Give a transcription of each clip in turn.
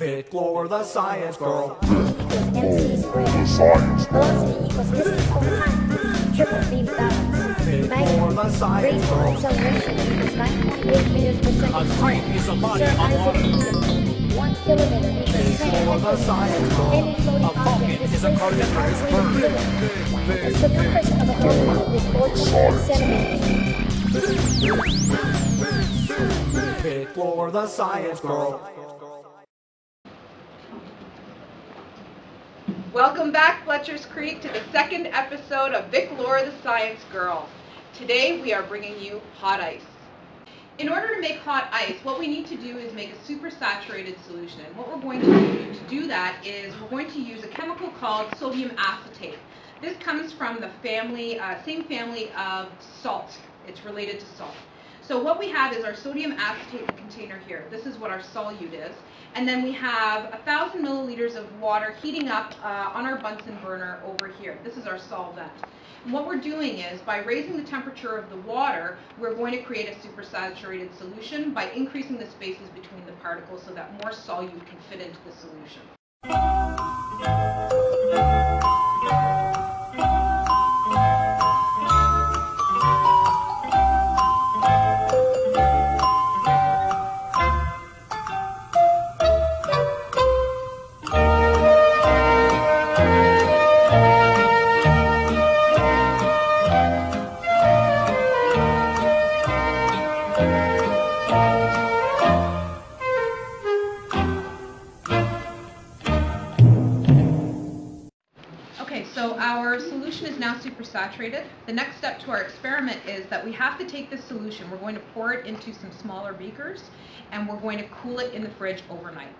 VikLawr, the science girl. The science Velocity equals distance over time. Triple beam balance. VikLawr, the science Radial girl. acceleration equals 9.8 meters per second. A creep is a body Sir of Isaac water. Newton. 1 kilometer equals 10 VikLawr, the science girl. Any floating A object falcon is a displaces carnivorous 1 bird. kilometer. The circumference of a hole is 4.8 centimeters. VikLawr, the science girl. Welcome back, Fletcher's Creek, to the second episode of VikLawr, the Science Girl. Today we are bringing you hot ice. In order to make hot ice, what we need to do is make a supersaturated solution. And what we're going to do that is we're going to use a chemical called sodium acetate. This comes from the same family of salt. It's related to salt. So what we have is our sodium acetate container here. This is what our solute is. And then we have 1,000 milliliters of water heating up on our Bunsen burner over here. This is our solvent. And what we're doing is, by raising the temperature of the water, we're going to create a supersaturated solution by increasing the spaces between the particles so that more solute can fit into the solution. Okay, so our solution is now supersaturated. The next step to our experiment is that we have to take this solution, we're going to pour it into some smaller beakers, and we're going to cool it in the fridge overnight.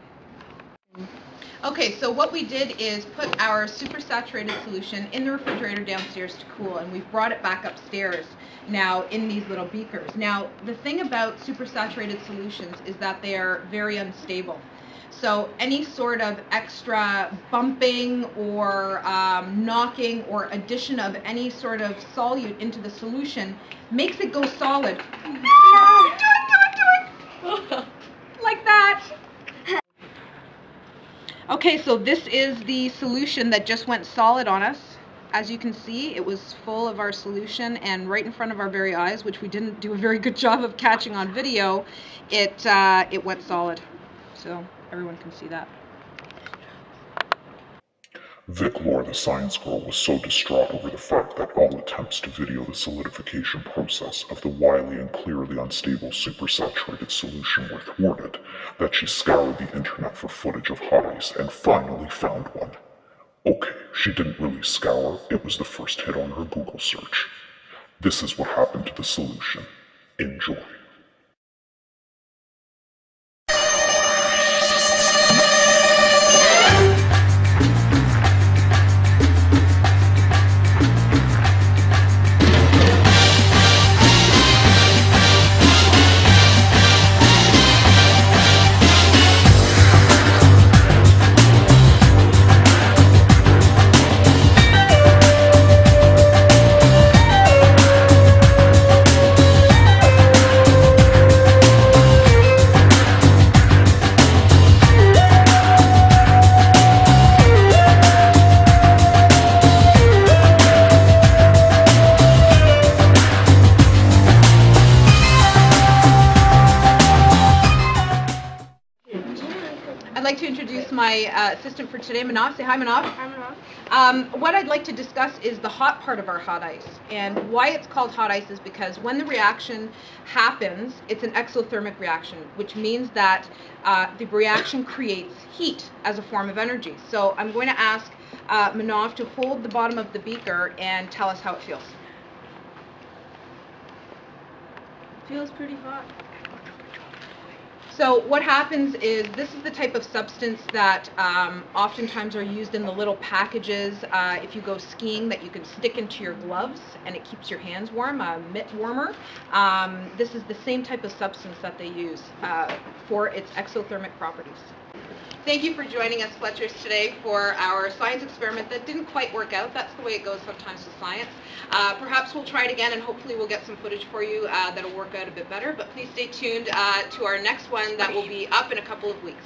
Okay, so what we did is put our supersaturated solution in the refrigerator downstairs to cool, and we've brought it back upstairs now in these little beakers. Now, the thing about supersaturated solutions is that they are very unstable. So any sort of extra bumping or knocking or addition of any sort of solute into the solution makes it go solid. No! Do it! Like that. Okay, so this is the solution that just went solid on us. As you can see, it was full of our solution, and right in front of our very eyes, which we didn't do a very good job of catching on video, it went solid. So everyone can see that. VikLawr, the science girl, was so distraught over the fact that all attempts to video the solidification process of the wily and clearly unstable supersaturated solution were thwarted that she scoured the internet for footage of hot ice and finally found one. Okay, she didn't really scour, it was the first hit on her Google search. This is what happened to the solution. Enjoy. I'd like to introduce my assistant for today, Manav. Say hi, Manav. Hi, Manav. What I'd like to discuss is the hot part of our hot ice. And why it's called hot ice is because when the reaction happens, it's an exothermic reaction, which means that the reaction creates heat as a form of energy. So I'm going to ask Manav to hold the bottom of the beaker and tell us how it feels. Feels pretty hot. So what happens is, this is the type of substance that oftentimes are used in the little packages if you go skiing that you can stick into your gloves and it keeps your hands warm, a mitt warmer. This is the same type of substance that they use for its exothermic properties. Thank you for joining us, Fletchers, today for our science experiment that didn't quite work out. That's the way it goes sometimes with science. Perhaps we'll try it again, and hopefully we'll get some footage for you that'll work out a bit better. But please stay tuned to our next one that will be up in a couple of weeks.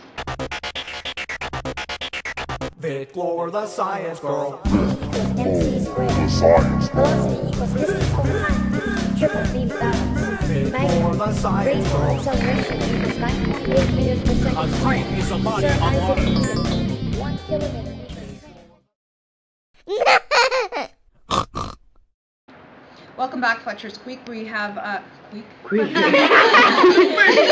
VikLawr, the science girl. MC squared. The science girl. Velocity equals distance over time. Triple beam balance. VikLawr, the science Rate girl. acceleration equals 9.8 meters per second. A great piece of money, Sir a lot Isaac of Newton. 1 kilometer equals. Welcome back, Fletcher's Squeak. We have Squeak.